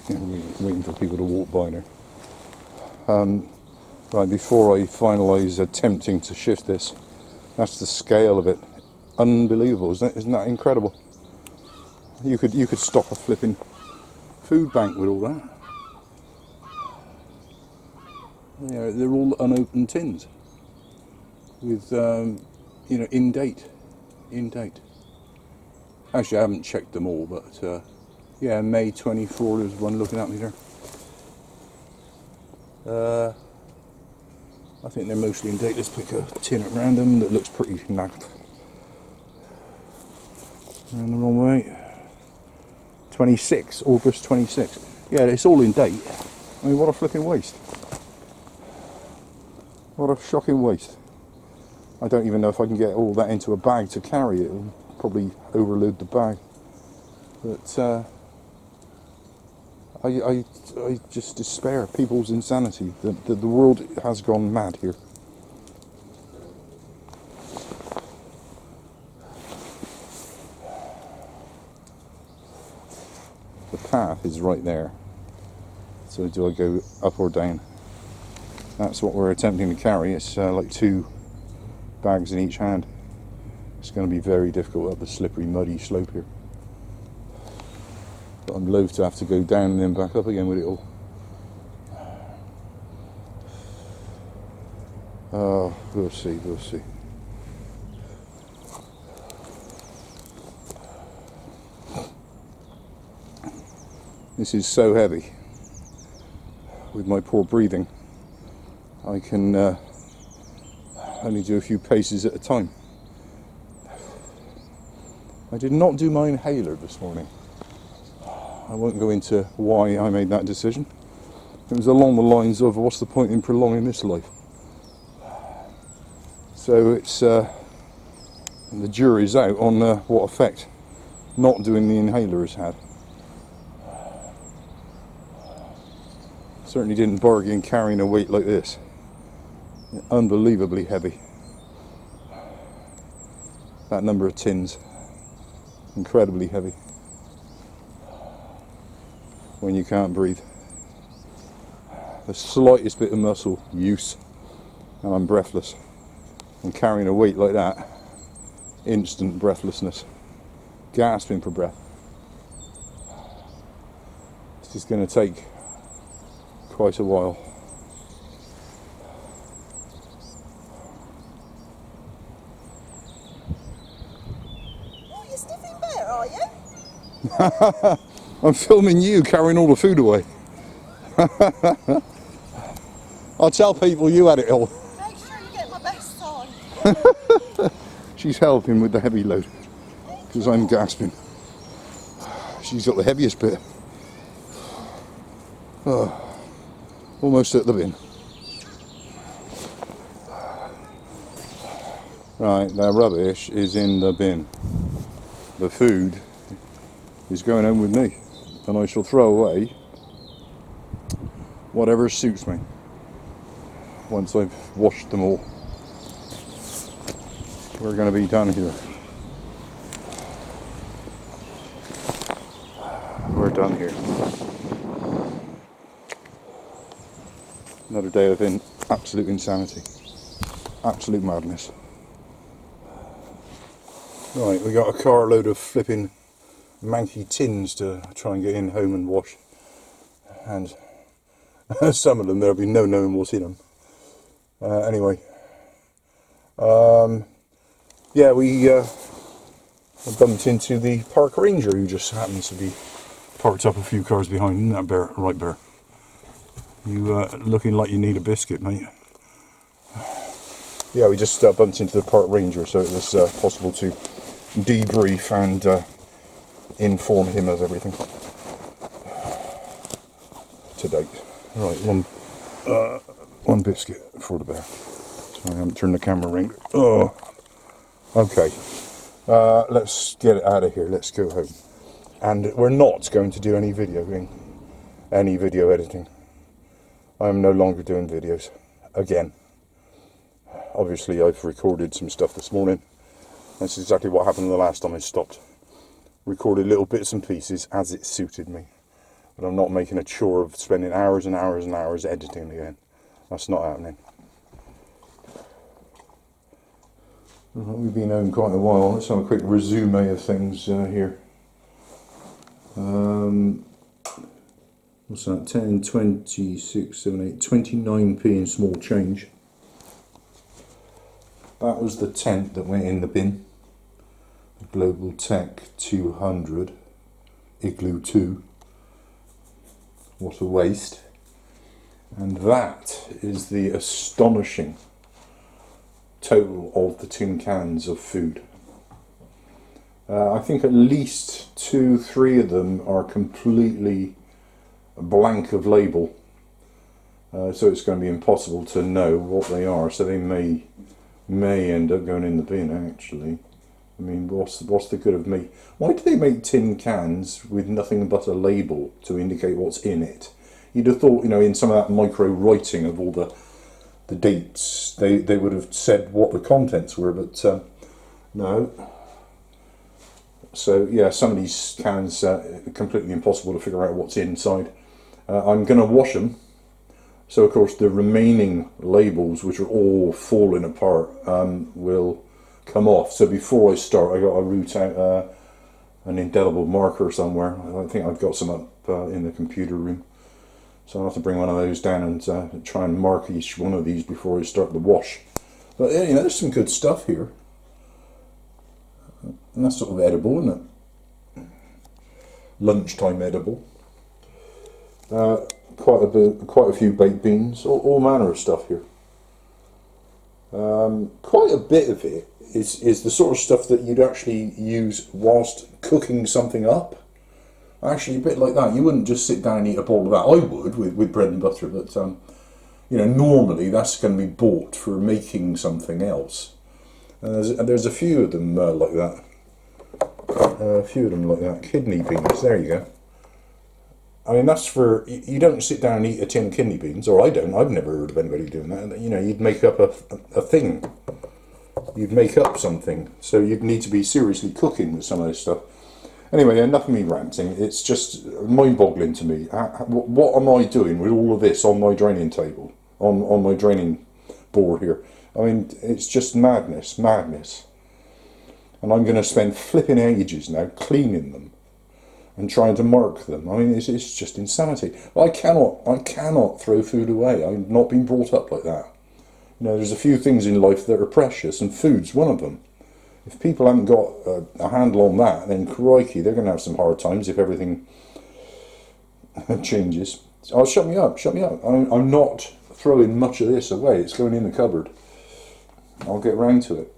waiting for people to walk by now. Right, before I finalise attempting to shift this, that's the scale of it. Unbelievable, isn't that incredible? You could stock a flipping food bank with all that. Yeah, they're all unopened tins with in date. Actually, I haven't checked them all, but yeah, May 24. There's one looking at me there. I think they're mostly in date. Let's pick a tin at random that looks pretty nagged. And the wrong way. 26, August 26. Yeah, it's all in date. I mean, what a flipping waste. What a shocking waste. I don't even know if I can get all that into a bag to carry it. It'll probably overload the bag. But I just despair of people's insanity. The world has gone mad here. The path is right there. So do I go up or down? That's what we're attempting to carry. It's like 2 bags in each hand. It's going to be very difficult up the slippery, muddy slope here. But I'm loath to have to go down and then back up again with it all. Oh, we'll see. This is so heavy. With my poor breathing, I can only do a few paces at a time. I did not do my inhaler this morning. I won't go into why I made that decision. It was along the lines of, what's the point in prolonging this life? So it's the jury's out on what effect not doing the inhaler has had. Certainly didn't bargain carrying a weight like this. Unbelievably heavy. That number of tins. Incredibly heavy. When you can't breathe. The slightest bit of muscle use and I'm breathless. And carrying a weight like that, instant breathlessness. Gasping for breath. This is going to take quite a while. Oh, you're sniffing bear, are you? I'm filming you carrying all the food away. I'll tell people you had it all. Make sure you get my best side. She's helping with the heavy load because I'm gasping. She's got the heaviest bit. Oh, almost at the bin. Right, that rubbish is in the bin. The food is going home with me, and I shall throw away whatever suits me once I've washed them all. We're going to be done here. We're done here. Another day of absolute insanity. Absolute madness. Right, we got a carload of flipping manky tins to try and get in home and wash. And some of them there'll be no knowing what's in them. Anyway. Yeah, we bumped into the park ranger who just happens to be parked up a few cars behind. Isn't that bear? Right, Bear? You looking like you need a biscuit, mate. Yeah, we just bumped into the park ranger, so it was possible to debrief and inform him of everything to date. Right, one biscuit for the bear. Sorry, I haven't turned the camera around. Oh, okay. Let's get it out of here. Let's go home. And we're not going to do any video editing. I'm no longer doing videos again. Obviously, I've recorded some stuff this morning. That's exactly what happened the last time I stopped. Recorded little bits and pieces as it suited me. But I'm not making a chore of spending hours and hours and hours editing again. That's not happening. We've been home quite a while. Let's have a quick resume of things here. What's that? 10, 26, 7, 8, 29p in small change. That was the tent that went in the bin. The Global Tech 200 Igloo 2. What a waste. And that is the astonishing total of the tin cans of food. I think at least 2-3 of them are completely blank of label, so it's going to be impossible to know what they are. So they may end up going in the bin. Actually, I mean, what's the good of me? Why do they make tin cans with nothing but a label to indicate what's in it? You'd have thought, you know, in some of that micro writing of all the dates, they would have said what the contents were, but no. So yeah, some of these cans completely impossible to figure out what's inside. I'm going to wash them, so of course the remaining labels, which are all falling apart, will come off. So before I start, I got to root out an indelible marker somewhere. I think I've got some up in the computer room, so I'll have to bring one of those down and try and mark each one of these before I start the wash. But yeah, you know, there's some good stuff here. And that's sort of edible, isn't it? Lunchtime edible. Quite a few baked beans, all manner of stuff here. Quite a bit of it is the sort of stuff that you'd actually use whilst cooking something up. Actually, a bit like that. You wouldn't just sit down and eat a bowl of that. I would with bread and butter, but you know, normally that's going to be bought for making something else. There's a few of them like that. A few of them like that. Kidney beans, there you go. I mean, that's for, you don't sit down and eat a tin of kidney beans, or I don't. I've never heard of anybody doing that. You know, you'd make up a thing. You'd make up something. So you'd need to be seriously cooking with some of this stuff. Anyway, enough of me ranting. It's just mind-boggling to me. What am I doing with all of this on my draining table, on my draining board here? I mean, it's just madness. And I'm going to spend flipping ages now cleaning them and trying to mark them. I mean, it's just insanity. I cannot throw food away. I've not been brought up like that. You know, there's a few things in life that are precious, and food's one of them. If people haven't got a handle on that, then crikey, they're going to have some hard times if everything changes. Oh, shut me up. I'm not throwing much of this away. It's going in the cupboard. I'll get round to it.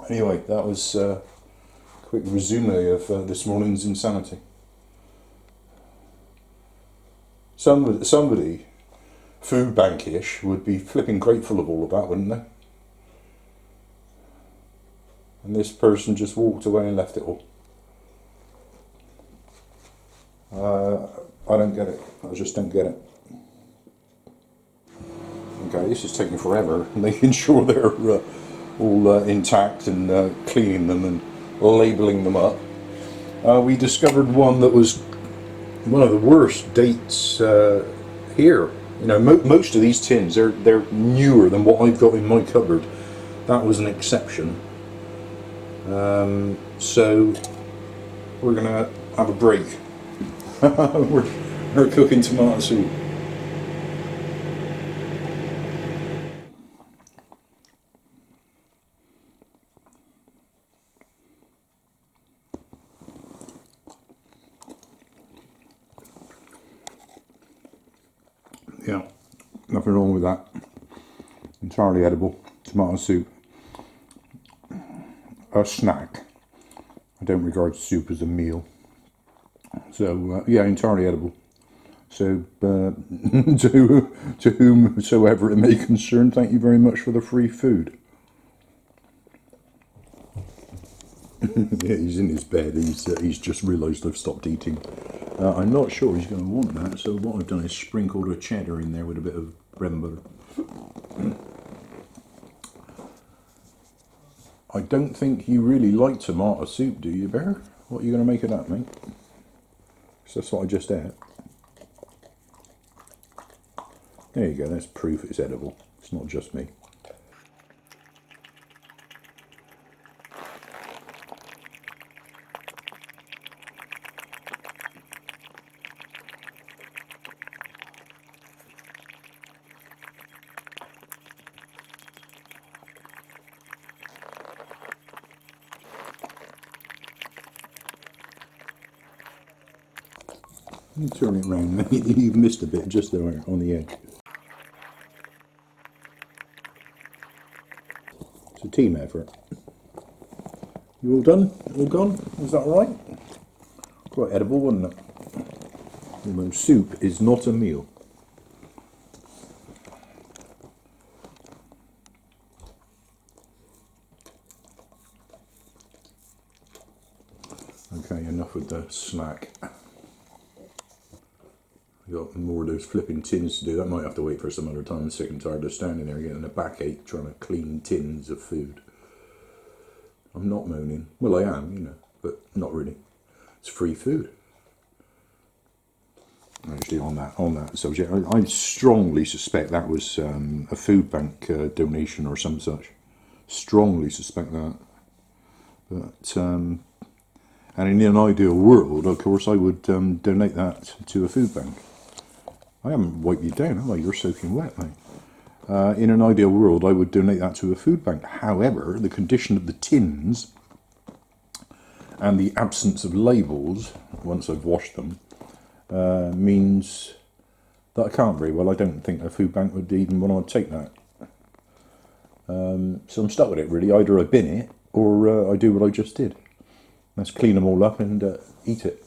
Anyway, that was a quick resume of this morning's insanity. Somebody, food bank-ish, would be flipping grateful of all of that, wouldn't they? And this person just walked away and left it all. I don't get it. I just don't get it. Okay, this is taking forever, making sure they're all intact and cleaning them and labelling them up. We discovered one that was one of the worst dates here. You know, most of these tins, they're newer than what I've got in my cupboard. That was an exception. So we're gonna have a break. we're cooking tomato soup. Yeah, nothing wrong with that. Entirely edible tomato soup. A snack. I don't regard soup as a meal. So yeah, entirely edible. So to whomsoever it may concern, thank you very much for the free food. Yeah, he's in his bed. He's just realised I've stopped eating. I'm not sure he's going to want that. So what I've done is sprinkled a cheddar in there with a bit of bread and butter. I don't think you really like tomato soup, do you, Bear? What are you going to make of that, mate? So that's what I just ate. There you go, that's proof it's edible. It's not just me. You turn it round. You've missed a bit just there on the edge. It's a team effort. You all done? All gone? Is that all right? Quite edible, wasn't it? Although soup is not a meal. Okay, enough with the snack. I've got more of those flipping tins to do. That might have to wait for some other time. I'm sick and tired of standing there getting a backache trying to clean tins of food. I'm not moaning. Well, I am, you know, but not really. It's free food. Actually, on that subject, I strongly suspect that was a food bank donation or some such. Strongly suspect that. But and in an ideal world, of course, I would donate that to a food bank. I haven't wiped you down, have I? You're soaking wet, mate. In an ideal world, I would donate that to a food bank. However, the condition of the tins and the absence of labels, once I've washed them, means that I can't very well. I don't think a food bank would even want to take that. So I'm stuck with it, really. Either I bin it, or I do what I just did. Let's clean them all up and eat it.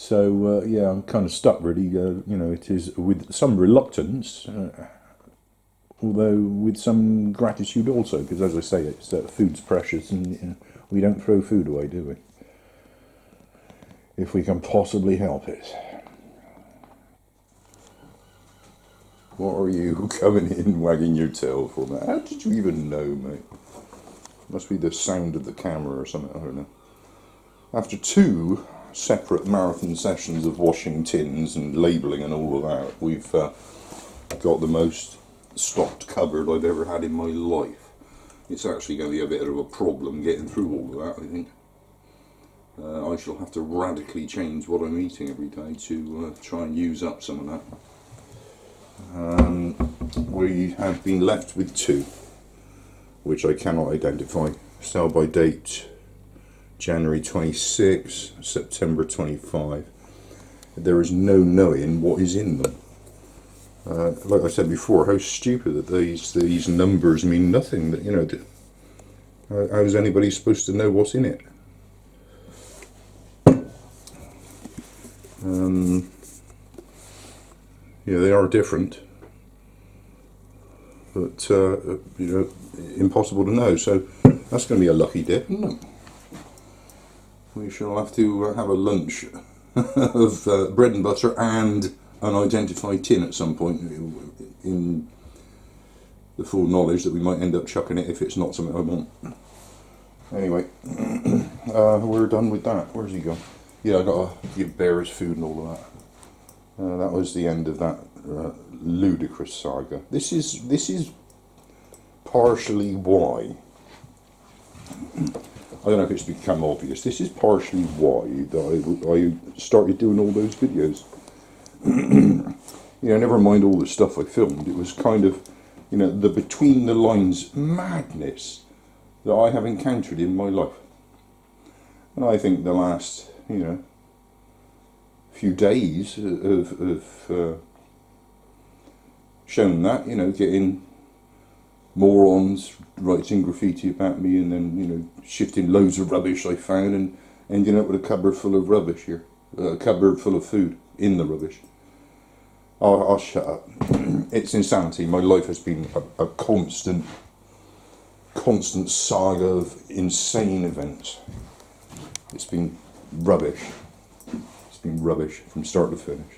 So yeah, I'm kind of stuck really. You know, it is with some reluctance, although with some gratitude also, because as I say, it's food's precious, and you know, we don't throw food away, do we? If we can possibly help it. What are you coming in wagging your tail for, mate? How did you even know, mate? Must be the sound of the camera or something, I don't know. After 2 separate marathon sessions of washing tins and labelling and all of that, we've got the most stocked cupboard I've ever had in my life. It's actually going to be a bit of a problem getting through all of that, I think. I shall have to radically change what I'm eating every day to try and use up some of that. We have been left with 2, which I cannot identify. Sell by date January 26, September 25. There is no knowing what is in them. Like I said before, how stupid that these numbers mean nothing. That, you know, how is anybody supposed to know what's in it? Yeah, they are different, but you know, impossible to know. So that's going to be a lucky dip, isn't it? We shall have to have a lunch of bread and butter and an identified tin at some point, in the full knowledge that we might end up chucking it if it's not something I want. Anyway, we're done with that. Where's he gone? Yeah, I got to give bears food and all of that. That was the end of that ludicrous saga. This is partially why. I don't know if it's become obvious. This is partially why that I started doing all those videos. You know, never mind all the stuff I filmed. It was kind of, you know, the between the lines madness that I have encountered in my life. And I think the last, you know, few days have shown that, you know, getting morons writing graffiti about me, and then, you know, shifting loads of rubbish I found and ending up with a cupboard full of rubbish here, a cupboard full of food in the rubbish. I'll shut up. It's insanity. My life has been a constant saga of insane events. It's been rubbish. It's been rubbish from start to finish.